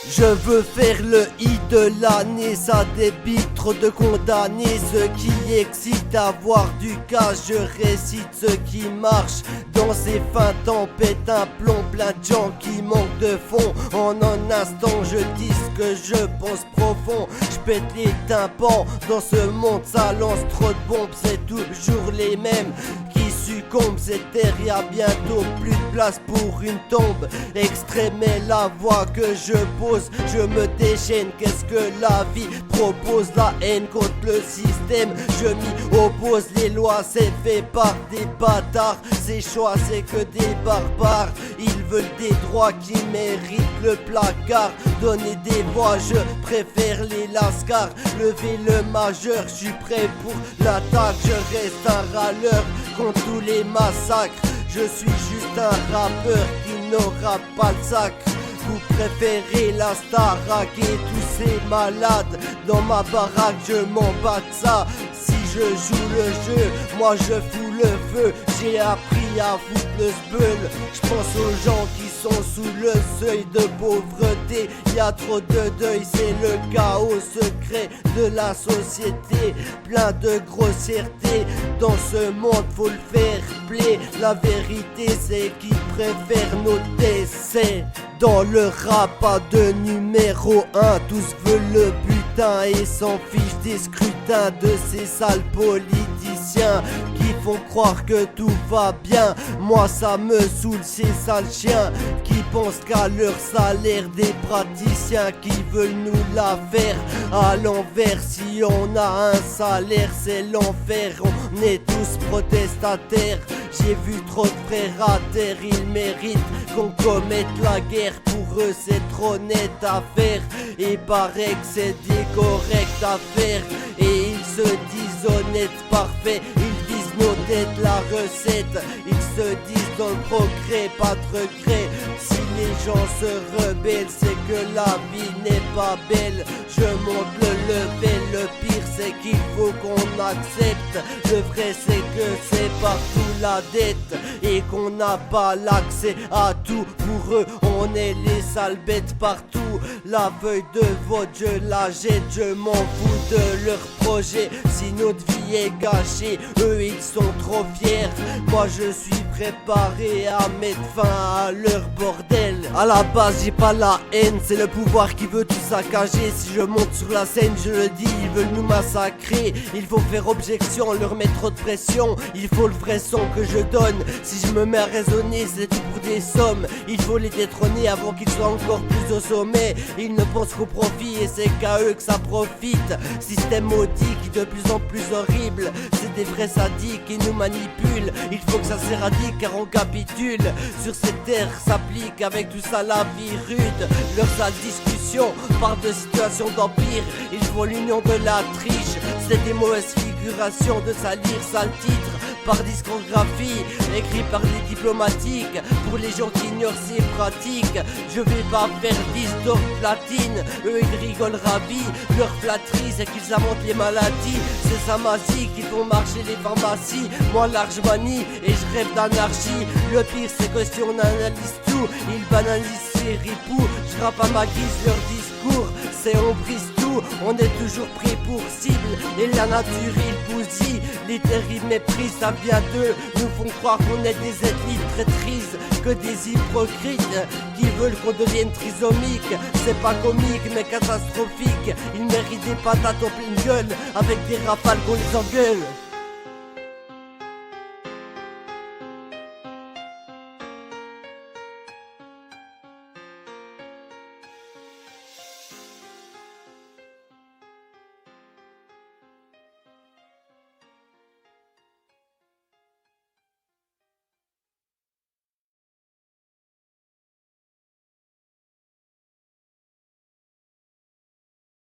Je veux faire le hit de l'année, ça débite trop de condamnés. Ce qui excite à voir du cas, je récite ce qui marche. Dans ces fins tempêtes, un plomb, plein de gens qui manquent de fond. En un instant, je dis ce que je pense profond. Je pète les tympans, dans ce monde ça lance trop de bombes. C'est toujours les mêmes qui succombent. Cette terre, y'a bientôt plus de place pour une tombe. Extrême est la voix que je pose, je me déchaîne. Qu'est-ce que la vie propose? La haine contre le système, je m'y oppose. Les lois c'est fait par des bâtards, ces choix c'est que des barbares. Ils veulent des droits qui méritent le placard. Donner des voix, je préfère les lascars. Lever le majeur, je suis prêt pour l'attaque. Je reste un râleur contre tous les massacres. Je suis juste un rappeur qui n'aura pas le sac. Vous préférez la Starac et tous ces malades. Dans ma baraque je m'en bats de ça. Si je joue le jeu, moi je fous le feu. J'ai appris à foutre le sbeul. Je pense aux gens qui sont sous le seuil de pauvreté. Y a trop de deuil, c'est le chaos secret de la société. Plein de grossièreté, dans ce monde faut le faire play. La vérité c'est qu'ils préfèrent nos décès. Dans le rap, pas de numéro 1, tous veulent le butin et s'en fichent des scrutins de ces sales politiciens qui font croire que tout va bien. Moi ça me saoule ces sales chiens qui pensent qu'à leur salaire, des praticiens qui veulent nous la faire à l'envers. Si on a un salaire c'est l'enfer, on est tous protestataires. J'ai vu trop de frères à terre, ils méritent qu'on commette la guerre. Pour eux c'est trop net à faire, et paraît que c'est des corrects à faire. Et ils se disent honnêtes, parfaits, ils visent nos têtes, la recette. Ils se disent dans le progrès, pas de regret. Si les gens se rebellent, c'est que la vie n'est pas belle. Je monte le level, le pire c'est qu'il faut qu'on accepte. Le vrai c'est que c'est partout la dette et qu'on n'a pas l'accès à tout. Pour eux on est les sales bêtes partout. La feuille de vote je la jette, je m'en fous de leur projet. Si notre vie est gâchée, eux ils sont trop fiers. Moi je suis préparé à mettre fin à leur bordel. À la base j'ai pas la haine, c'est le pouvoir qui veut tout saccager. Si je monte sur la scène je le dis, ils veulent nous massacrer. Il faut faire objection, leur mettre trop de pression. Il faut le vrai son que je donne. Si je me mets à raisonner c'est tout pour des sommes. Il faut les détrôner avant qu'ils soient encore plus au sommet. Ils ne pensent qu'au profit et c'est qu'à eux que ça profite. Système maudit qui de plus en plus horrible. C'est des vrais sadiques qui nous manipulent. Il faut que ça s'éradique car on capitule. Sur cette terre s'applique avec tout ça la vie rude. Leurs sales discussions parlent de situation d'empire. Il faut l'union de la triche. C'est des mauvaises figurations de salir sale titre par discographie, écrit par des diplomatiques. Pour les gens qui ignorent ces pratiques, je vais pas faire 10 d'or platine. Eux ils rigolent ravis, leur flatterie c'est qu'ils inventent les maladies. C'est sa magie qui font marcher les pharmacies. Moi large manie et je rêve d'anarchie. Le pire c'est que si on analyse tout, ils banalisent ces ripoux. Je rappe à ma guise leur discours, c'est on brise tout. On est toujours pris pour cible et la nature il bousille. Les terribles méprises ça vient d'eux, nous font croire qu'on est des êtres traîtrises, que des hypocrites qui veulent qu'on devienne trisomique. C'est pas comique mais catastrophique. Ils méritent des patates en pleine gueule avec des rafales qu'on les engueule.